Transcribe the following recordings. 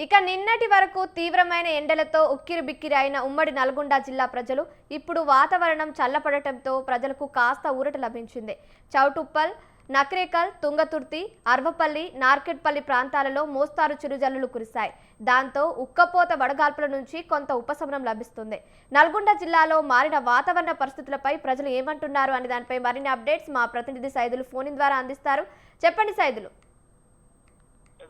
ఇక నిన్నటి వరకు తీవ్రమైన ఎండలతో ఉక్కిరిబిక్కిరి అయిన ఉమ్మడి నల్గొండ జిల్లా ప్రజలు ఇప్పుడు వాతావరణం చల్లపడటంతో ప్రజలకు కాస్త ఊరట లభించింది. చౌటుప్పల్, నక్రేకల్, తుంగతుర్తి, అర్వపల్లి, నార్కెట్పల్లి ప్రాంతాలలో మోస్తారు చిరుజల్లులు కురిశాయి. దాంతో ఉక్కపోత వడగాల్పుల నుంచి కొంత ఉపశమనం లభిస్తుంది. నల్గొండ జిల్లాలో మారిన వాతావరణ పరిస్థితులపై ప్రజలు ఏమంటున్నారు అనే దానిపై మరిన్ని అప్డేట్స్ మా ప్రతినిధి సైదులు ఫోన్ ద్వారా అందిస్తారు. చెప్పండి సైదులు.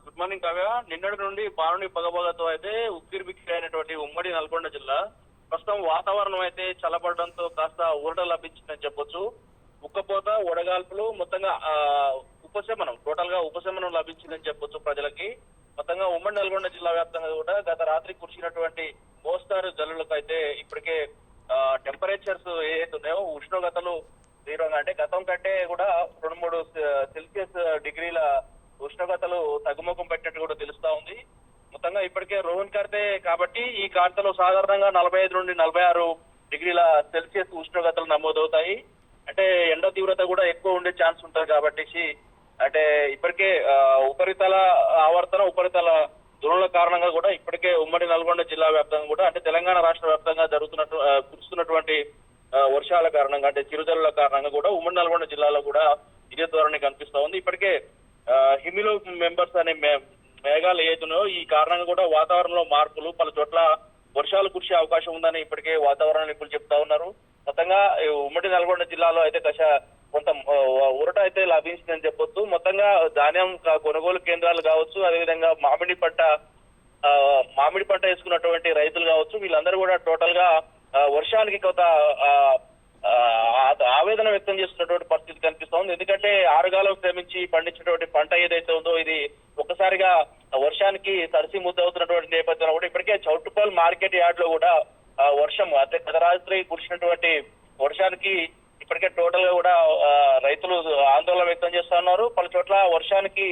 Good morning Kavya. నిన్నటి నుండి బారుని పగబగతో అయితే ఉక్కిరిబిక్కిరి అయినటువంటి ఉమ్మడి నల్గొండ జిల్లా ప్రస్తుతం వాతావరణం అయితే చల్లబడడంతో కాస్త ఊరట లభించిందని చెప్పొచ్చు. ఉక్కపోత వడగాల్పులు మొత్తంగా ఉపశమనం టోటల్ గా ఉపశమనం లభించిందని చెప్పొచ్చు ప్రజలకి. మొత్తంగా ఉమ్మడి నల్గొండ జిల్లా వ్యాప్తంగా కూడా గత రాత్రి కురిసినటువంటి మోస్తారు జల్లులకు అయితే ఇప్పటికే టెంపరేచర్స్ ఏదైతే ఉన్నాయో ఉష్ణోగ్రతలు తీవ్రంగా అంటే గతం కంటే కూడా 2-3 సెల్సియస్ డిగ్రీల ఉష్ణోగ్రతలు తగ్గుముఖం పెట్టినట్టు కూడా తెలుస్తా ఉంది. మొత్తంగా ఇప్పటికే రోహన్ కార్తే కాబట్టి ఈ కార్తలో సాధారణంగా 45 నుండి 46 డిగ్రీల సెల్సియస్ ఉష్ణోగ్రతలు నమోదవుతాయి. అంటే ఎండ తీవ్రత కూడా ఎక్కువ ఉండే ఛాన్స్ ఉంటుంది కాబట్టి అంటే ఇప్పటికే ఉపరితల ఆవర్తన ఉపరితల ద్రోణుల కారణంగా కూడా ఇప్పటికే ఉమ్మడి నల్గొండ జిల్లా వ్యాప్తంగా కూడా అంటే తెలంగాణ రాష్ట్ర వ్యాప్తంగా కురుస్తున్నటువంటి వర్షాల కారణంగా అంటే చిరుజల్లుల కారణంగా కూడా ఉమ్మడి నల్గొండ జిల్లాలో కూడా ఇదే ధోరణి కనిపిస్తా ఉంది. ఇప్పటికే హిమిలో మెంబర్స్ అనే మేఘాలు ఏతున్నాయో ఈ కారణంగా కూడా వాతావరణంలో మార్పులు పలు చోట్ల వర్షాలు కురిసే అవకాశం ఉందని ఇప్పటికే వాతావరణ నిపుణులు చెప్తా ఉన్నారు. మొత్తంగా ఉమ్మడి నల్గొండ జిల్లాలో అయితే కొంత ఊరట అయితే లభించిందని చెప్పొచ్చు. మొత్తంగా ధాన్యం కొనుగోలు కేంద్రాలు కావచ్చు, అదేవిధంగా మామిడి పంట వేసుకున్నటువంటి రైతులు కావచ్చు, వీళ్ళందరూ కూడా టోటల్ గా వర్షానికి కొంత ఆవేదన వ్యక్తం చేస్తున్నటువంటి పరిస్థితి కనిపిస్తా ఉంది. ఎందుకంటే ఆరుగాలం శ్రమించి పండించినటువంటి పంట ఏదైతే ఉందో ఇది ఒక్కసారిగా వర్షానికి తడిసి ముద్దవుతున్నటువంటి నేపథ్యంలో కూడా ఇప్పటికే చౌటుప్పల్ మార్కెట్ యార్డ్ లో కూడా వర్షం అంటే గత రాత్రి కురిసినటువంటి వర్షానికి ఇప్పటికే టోటల్ గా కూడా రైతులు ఆందోళన వ్యక్తం చేస్తా ఉన్నారు. పలు చోట్ల వర్షానికి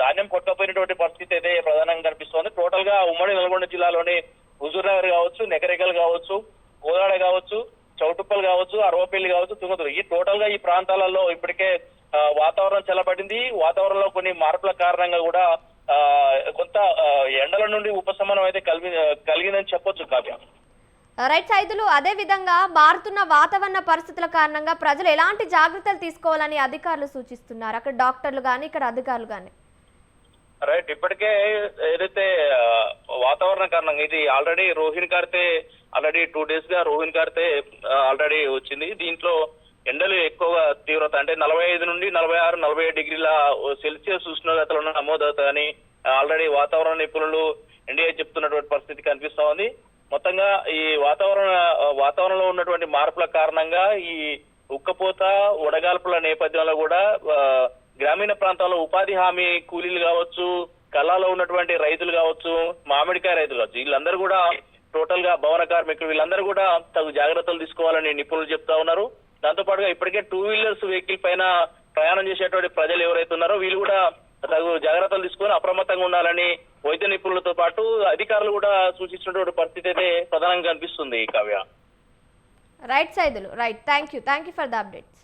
ధాన్యం కొట్టకపోయినటువంటి పరిస్థితి అయితే ప్రధానంగా కనిపిస్తోంది. టోటల్ గా ఉమ్మడి నల్గొండ జిల్లాలోని హుజూర్ నగర్ కావచ్చు, నెకరేకల్ కావచ్చు, కోదాడ కావచ్చు, చౌటుప్పల్ కావచ్చు, అరవపల్లి కావచ్చు, తుంగతుర్తి ఈ టోటల్ గా ఈ ప్రాంతాలలో ఇప్పటికే వాతావరణం చల్లబడింది. వాతావరణంలో కొన్ని మార్పుల కారణంగా కూడా కొంత ఎండల నుండి ఉపశమనం అయితే కలిగిందని చెప్పొచ్చు కావ్య. రైట్ సైదులు, అదే విధంగా మారుతున్న వాతావరణ పరిస్థితుల కారణంగా ప్రజలు ఎలాంటి జాగ్రత్తలు తీసుకోవాలని అధికారులు సూచిస్తున్నారు, అక్కడ డాక్టర్లు కానీ ఇక్కడ అధికారులు కానీ? రైట్, ఇప్పటికే ఏదైతే వాతావరణ కారణంగా ఇది ఆల్రెడీ రోహిన్ కార్తే ఆల్రెడీ 2 days గా రోహిన్ కార్తే ఆల్రెడీ వచ్చింది. దీంట్లో ఎండలు ఎక్కువగా తీవ్రత అంటే 45 నుండి 46, 47 డిగ్రీల సెల్సియస్ ఉష్ణోగ్రతలు నమోదవుతాయని ఆల్రెడీ వాతావరణ నిపుణులు ఎన్డీఏ చెప్తున్నటువంటి పరిస్థితి కనిపిస్తా ఉంది. మొత్తంగా ఈ వాతావరణంలో ఉన్నటువంటి మార్పుల కారణంగా ఈ ఉక్కపోత వడగాల్పుల నేపథ్యంలో కూడా గ్రామీణ ప్రాంతాల్లో ఉపాధి హామీ కూలీలు కావచ్చు, కళాలో ఉన్నటువంటి రైతులు కావచ్చు, మామిడికాయ రైతులు కావచ్చు, వీళ్ళందరూ కూడా టోటల్ గా భవన కార్మికులు వీళ్ళందరూ కూడా తగు జాగ్రత్తలు తీసుకోవాలని నిపుణులు చెప్తా ఉన్నారు. దాంతో పాటుగా ఇప్పటికే 2 wheelers వెహికల్ పైన ప్రయాణం చేసేటువంటి ప్రజలు ఎవరైతే ఉన్నారో వీళ్ళు కూడా తగు జాగ్రత్తలు తీసుకొని అప్రమత్తంగా ఉండాలని వైద్య నిపుణులతో పాటు అధికారులు కూడా సూచించినటువంటి పరిస్థితి అయితే ప్రధానంగా కనిపిస్తుంది Kavya. Right Saidulu, right, thank you for the updates.